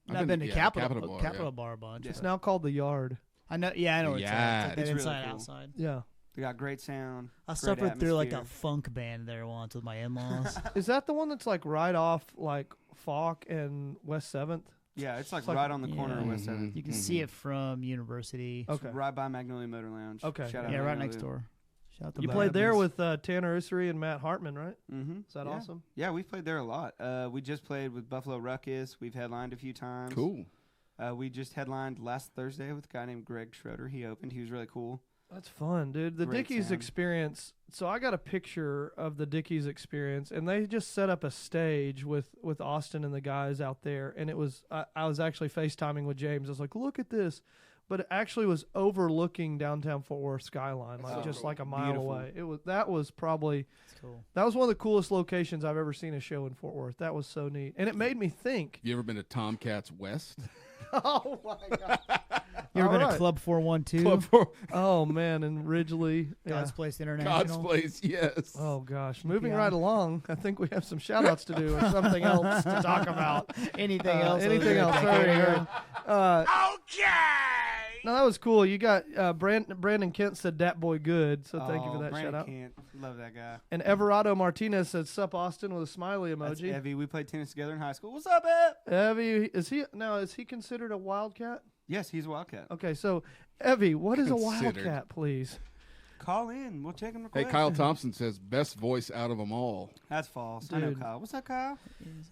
I've
I've
been
been
to-
to
yeah,
Capitol
Capitol Bar,
Bar a bunch.
Yeah.
It's now called the Yard.
I know. Yeah, I know what it's like. It's
Yeah.
like that
It's really
inside
cool.
outside.
Yeah.
They got great sound.
I
great
suffered through like
atmosphere.
that funk band there once with my in-laws.
Is that the one that's like right off like Falk and West 7th?
Yeah, it's like
like-
right on the corner of
Yeah.
West 7th.
You can see it from University.
Okay.
Right by Magnolia Motor Lounge.
Okay.
Shout out
Yeah, right
Magnolia.
next door. Shout out to
You
Bad
played there
Boys.
with Tanner Ussery and Matt Hartman, right?
Mm-hmm.
Is that awesome?
Yeah, we've played there a lot. We just played with Buffalo Ruckus. We've headlined a few times.
Cool.
We just headlined last Thursday with a guy named Greg Schroeder. He opened. He was really cool.
That's fun, dude. The
Great
Dickies
sound.
experience. So I got a picture of the Dickies experience, and they just set up a stage with Austin and the guys out there. And it was I was actually FaceTiming with James. I was like, "Look at this," but it actually was overlooking downtown Fort Worth skyline, like just like a mile
Beautiful.
away. That was probably
That's cool.
that was one of the coolest locations I've ever seen a show in Fort Worth. That was so neat, and it made me think.
You ever been to Tomcats West?
Oh my god!
You ever
All
been
right.
to Club 412?
Club for
Oh man, in Ridgely. Yeah.
God's Place International.
God's Place, yes.
Oh gosh, moving
Yeah.
right along. I think we have some shout outs to do or something else to talk about.
Anything else?
Anything else? Sorry, Aaron. No, that was cool. You got Brandon Kent said "Dat boy good," so thank you for that
Brandon
shout out.
Kent. Love that guy.
And Everardo Martinez said "Sup Austin" with a smiley
That's
emoji.
Evie. We played tennis together in high school. What's up, Ev?
Evie, is he considered a wildcat?
Yes, he's a Wildcat.
Okay, so Evie, what is a
Considered.
wildcat, please?
Call in. We'll check him.
Hey, Kyle Thompson says best voice out of them all.
That's false. I know
Dude.
Kyle. What's up, Kyle?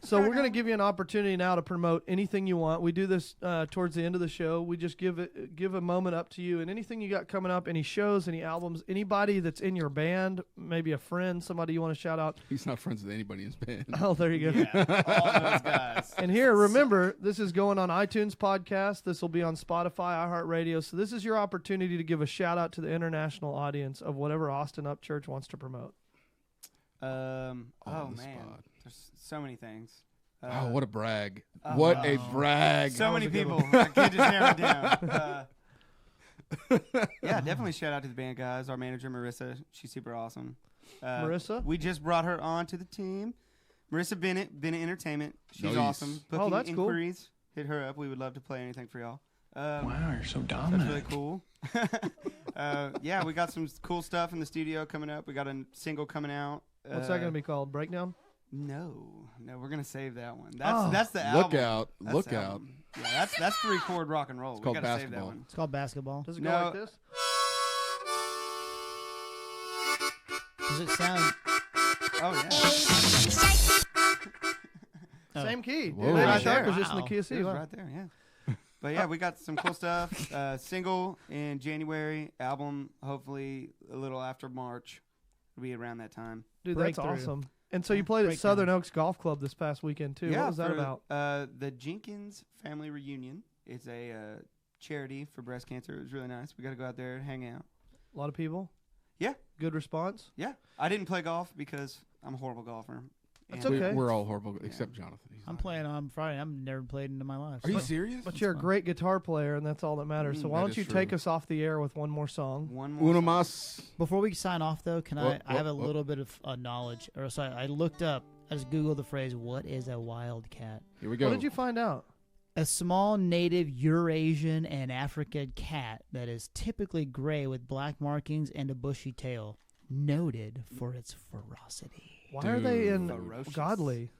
So we're going to give you an opportunity now to promote anything you want. We do this towards the end of the show. We just give a moment up to you, and anything you got coming up, any shows, any albums, anybody that's in your band, maybe a friend, somebody you want to shout out.
He's not friends with anybody in his band.
Oh, there you go.
Yeah, all those guys.
And here, remember, this is going on iTunes podcast. This will be on Spotify, iHeartRadio. So this is your opportunity to give a shout out to the international audience of whatever Austin Upchurch wants to promote.
Oh
On the
man,
spot.
there's so many things.
Oh, what a brag. What a brag.
So many
was a good
people. I can't just narrow it down. Yeah, definitely shout out to the band guys. Our manager Marissa, she's super awesome.
Marissa?
We just brought her on to the team. Marissa Bennett Entertainment. She's
Nice.
awesome. Booking
that's cool.
inquiries. Hit her up. We would love to play anything for y'all.
Wow, you're so
That's
dominant.
really cool. Yeah, we got some cool stuff in the studio coming up. We got a single coming out.
What's that going to be called? Breakdown?
No, we're gonna save that one.
Oh.
That's the album.
Look out.
That's
Look
the
out.
album. Yeah, that's 3-chord rock and roll.
It's called
we gotta save that
Basketball.
one.
It's called Basketball.
Does it go
No.
like this?
Does it sound?
Oh yeah,
Same key.
Whoa.
Baby
Right
Shark
there.
was just in the
Wow.
key of C.
it was
Wow.
right there. Yeah, but yeah, we got some cool stuff. Single in January, album hopefully a little after March. It'll be around that time.
Dude, that's
Breakthrough.
awesome. And so you played at
Breakdown.
Southern Oaks Golf Club this past weekend, too.
Yeah,
What was that
for,
about?
The Jenkins Family Reunion. It's a charity for breast cancer. It was really nice. We got to go out there and hang out.
A lot of people?
Yeah.
Good response?
Yeah, I didn't play golf because I'm a horrible golfer.
That's
And-
okay.
We're all horrible except Jonathan. He's
I'm
not.
playing on Friday. I've never played in my life.
Are you
so-
serious?
But you're a
fun.
great guitar player, and that's all that matters. So why
That
don't
is
you
true.
take us off the air with one more song?
One more.
Uno
song.
mas.
Before we sign off, though, can
What-
I have a
what-
little bit of knowledge? Or sorry, I looked up. I just googled the phrase "What is a wildcat?"
Here we go.
What did you find out?
A small native Eurasian and African cat that is typically gray with black markings and a bushy tail, noted for its ferocity.
Why are they in
Ferocious.
godly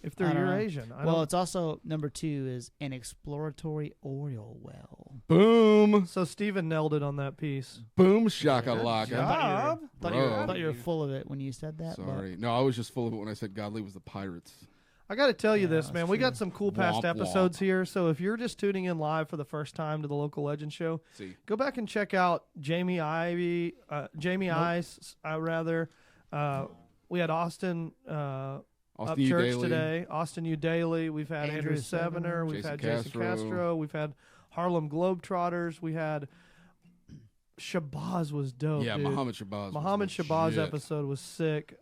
if they're
I don't know.
Eurasian? I
Well,
don't-
it's also number 2 is an exploratory oil well.
Boom.
so Steven nailed it on that piece.
Boom shakalaka.
Job.
Thought you were,
Bro.
thought you were full of it when you said that. but-
Sorry. No, I was just full of it when I said Godly was the Pirates.
I got to tell you
Yeah,
this,
that's
man. We got
true.
some cool past
Womp
episodes here. So if you're just tuning in live for the first time to the Local Legend Show,
See.
go back and check out Jamie Ice. We had Austin
Austin
Upchurch
Daly.
today. Austin U Daly. We've had Andrew
Andrew
Sevener.
Sevener.
We've
Jason
had Jason
Castro.
Castro. We've had Harlem Globetrotters. We had Shabazz was dope.
Yeah,
dude.
Muhammad Shabazz.
Muhammad
was
Shabazz
legit.
episode was sick.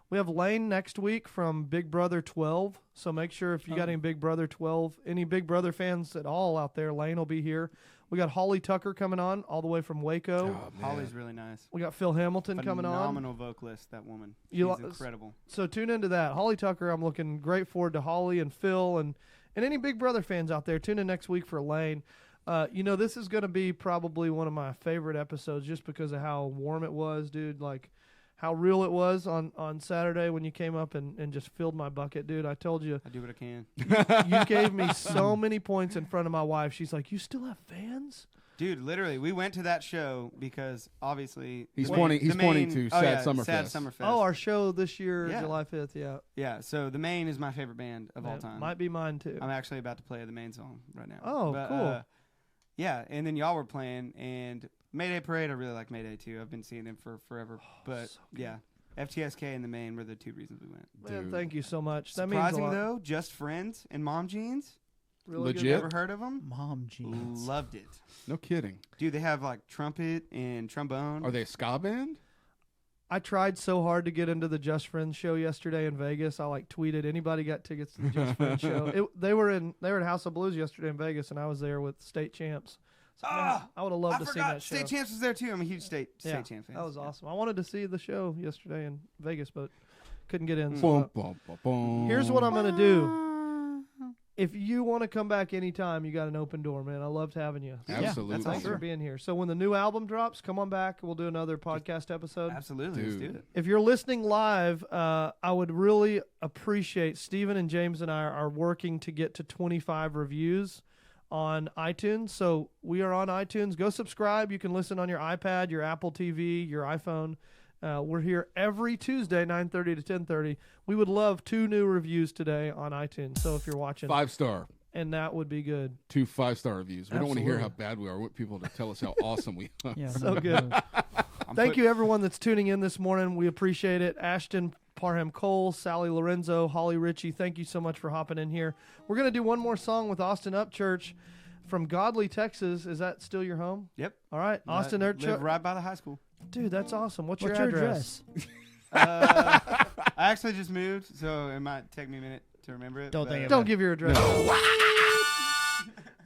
We have Lane next week from Big Brother 12. So make sure if you got any Big Brother 12, any Big Brother fans at all out there, Lane will be here. We got Holly Tucker coming on all the way from Waco.
Oh, man.
Holly's really nice.
We got Phil Hamilton coming on.
Phenomenal vocalist, that woman. She's
You li-
incredible.
So tune into that. Holly Tucker, I'm looking great forward to Holly and Phil and any Big Brother fans out there. Tune in next week for Lane. This is going to be probably one of my favorite episodes just because of how warm it was, dude. Like how real it was on Saturday when you came up and just filled my bucket, dude. I told you.
I do what I can.
You gave me so many points in front of my wife. She's like, you still have fans?
Dude, literally, we went to that show because obviously
He's pointing to Sad Summerfest.
Sad Summerfest.
Oh, our show this year,
Yeah.
July 5th, yeah.
Yeah, so the Maine is my favorite band of all time.
Might be mine, too.
I'm actually about to play the main song right now.
Oh, cool.
Yeah, and then y'all were playing, and Mayday Parade, I really like Mayday, too. I've been seeing them for forever. But,
so good.
yeah, FTSK and the Maine were the two reasons we went.
Man,
Dude.
thank you so much. That means a
Surprising,
lot.
though, Just Friends and Mom Jeans.
Really good.
Legit?
Ever heard of them?
Mom jeans.
Loved it.
No kidding.
Dude, they have, like, trumpet and trombone.
Are they a ska band?
I tried so hard to get into the Just Friends show yesterday in Vegas. I tweeted, anybody got tickets to the Just Friends show? They were at House of Blues yesterday in Vegas, and I was there with state champs. So, man, I would have loved
I
to see
forgot
that show.
State Champs was there, too. I'm a huge State Champ fan.
That was awesome. I wanted to see the show yesterday in Vegas, but couldn't get in. So,
Boom, boom, boom, boom.
here's what I'm going to do. If you want to come back anytime, you got an open door, man. I loved having you.
Absolutely.
that's
Thanks for
awesome.
being here. So when the new album drops, come on back. We'll do another podcast episode.
Absolutely. Let's
Dude.
do it.
If you're listening live, I would really appreciate Steven and James and I are working to get to 25 reviews on iTunes. So we are on iTunes. Go subscribe. You can listen on your iPad, your Apple TV, your iPhone. We're here every Tuesday, 9:30 to 10:30. We would love 2 new reviews today on iTunes. So if you're watching,
5-star.
and that would be good.
2 5-star reviews. We don't want to hear
Absolutely.
how bad we are. We want people to tell us how awesome we are.
Yeah,
So
no,
good.
no.
Thank you, everyone that's tuning in this morning. We appreciate it. Ashton Parham Cole, Sally Lorenzo, Holly Ritchie, thank you so much for hopping in here. We're going to do one more song with Austin Upchurch from Godley, Texas. Is that still your home?
Yep.
All right. Austin
Live
Upchurch.
right by the high school.
Dude, that's awesome. What's
What's
your
your
address?
address?
I actually just moved, so it might take me a minute to remember it.
Don't
but-
think about
Don't give your address. All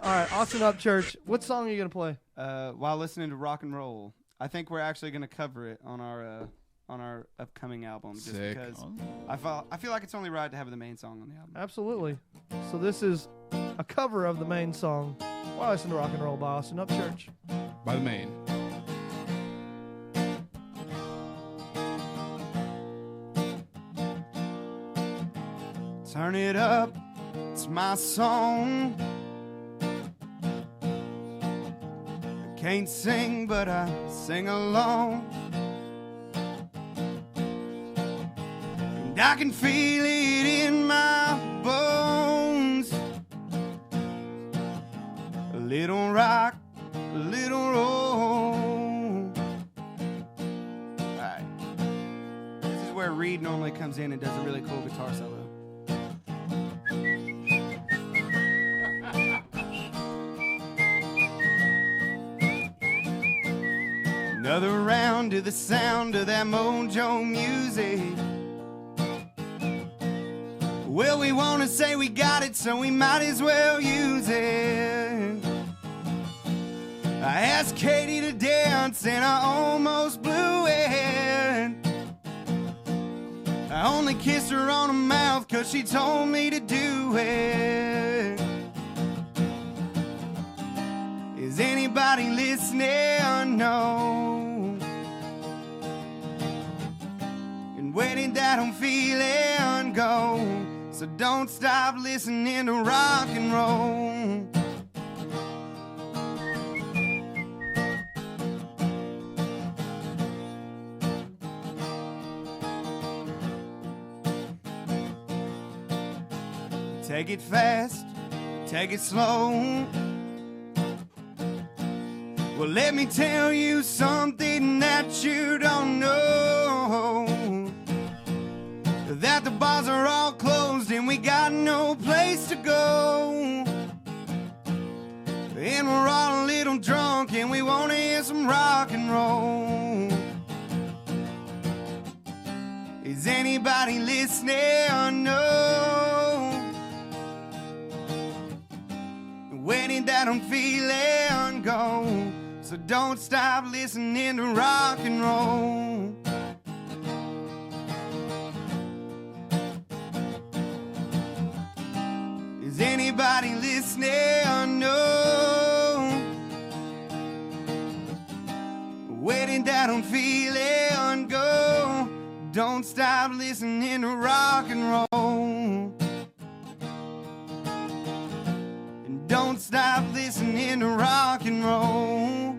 right. Austin Upchurch. What song are you going to play?
While listening to rock and roll. I think we're actually going to cover it on our upcoming album, just
Sick.
because I feel like it's only right to have the main song on the album.
Absolutely. So this is a cover of the main song, While Listen to Rock and Roll by Austin Upchurch.
By the Maine.
Turn it up, it's my song. I can't sing, but I sing along. And I can feel it in my bones. A little rock, a little roll.
Alright. This is where Reed normally comes in and does a really cool guitar solo.
Another round to the sound of that mojo music. Well, we want to say we got it, so we might as well use it. I asked Katie to dance, and I almost blew it. I only kissed her on the mouth, 'cause she told me to do it. Is anybody listening? No. And where did that old feeling go? So don't stop listening to rock and roll. Take it fast, take it slow. Well, let me tell you something that you don't know. That the bars are all closed and we got no place to go. And we're all a little drunk and we want to hear some rock and roll. Is anybody listening? No. Where did that old feeling go? So don't stop listening to rock and roll. Is anybody listening? No. Where did that old feeling go? Don't stop listening to rock and roll. And don't stop listening to rock and roll.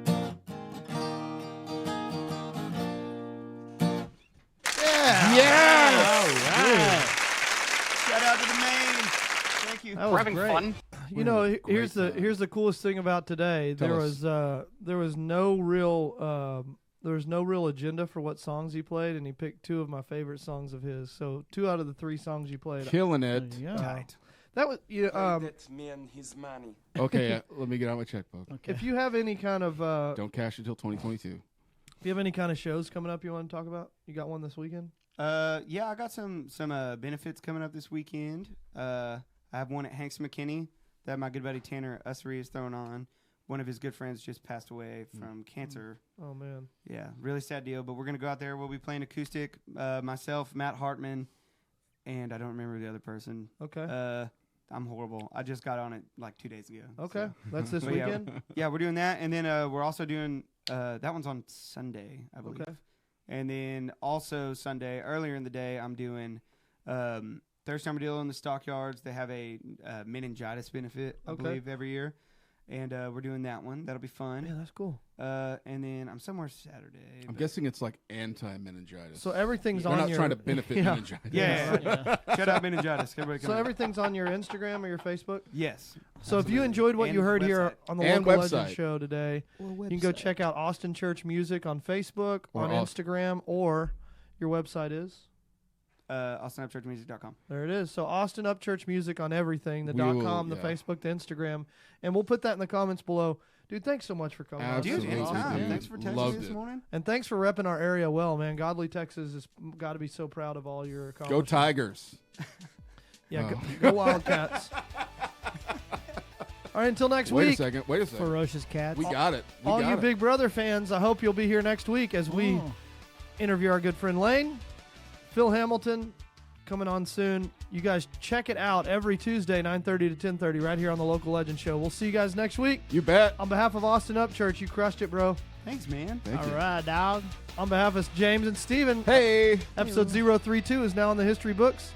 Shout out to the main. Thank you.
That was great. You know, here's the coolest thing about today. There was no real agenda for what songs he played, and he picked two of my favorite songs of his. So 2 out of the 3 songs you played,
Killing it.
Tight. That was
That's me and his money.
Okay, let me get out my checkbook.
Okay. If you have any kind of
Don't cash until 2022.
if you have any kind of shows coming up you want to talk about, you got one this weekend?
Yeah, I got some benefits coming up this weekend. I have one at Hanks McKinney that my good buddy Tanner Ussery is throwing on. One of his good friends just passed away from cancer.
Oh man.
Yeah, really sad deal. But we're gonna go out there. We'll be playing acoustic. Myself, Matt Hartman, and I don't remember the other person.
Okay.
I'm horrible. I just got on it like 2 days ago.
Okay.
so.
That's this
But yeah,
weekend?
Yeah, we're doing that, and then we're also doing that one's on Sunday, I believe.
Okay.
And then also Sunday, earlier in the day, I'm doing Thursday Armadillo in the Stockyards. They have a meningitis benefit, I believe, every year. And we're doing that one. That'll be fun.
Yeah, that's cool.
And then I'm somewhere Saturday.
I'm guessing it's like anti-meningitis.
So everything's
They're
on
not
your
trying to benefit
Yeah.
meningitis.
Yeah. Shout out meningitis. Everybody come
So
out.
everything's on your Instagram or your Facebook?
Yes.
So if you enjoyed what
And
you heard here
website.
on the
And
Local Legend
website.
Show today, you can go check out Austin Church Music on Facebook,
Or
on Instagram, or your website is?
AustinUpchurchMusic.com.
There it is. So Austin Upchurch Music on everything, the
We will,
.com, the
yeah.
Facebook, the Instagram, and we'll put that in the comments below. Dude, thanks so much for coming. on.
Dude,
Absolutely,
anytime.
dude.
Thanks for texting
Loved
me this
it.
morning.
And thanks for repping our area well, man. Godly, Texas has got to be so proud of all your
Go
accomplishments.
Tigers.
Yeah,
Oh.
go Wildcats. All right, until next
Wait a
week.
second. Wait a second.
Ferocious cats.
We got it. We
All
got
you
it.
Big Brother fans, I hope you'll be here next week as we
Oh.
interview our good friend Lane. Phil Hamilton coming on soon. You guys check it out every Tuesday, 9:30 to 10:30, right here on the Local Legend Show. We'll see you guys next week.
You bet.
On behalf of Austin Upchurch, you crushed it, bro.
Thanks, man.
Thank
All
you.
right, dog.
On behalf of James and Steven,
Hey.
episode 032 is now in the history books.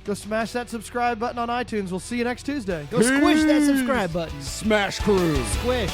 Go smash that subscribe button on iTunes. We'll see you next Tuesday.
Go squish that subscribe button.
Smash Crew.
Squish.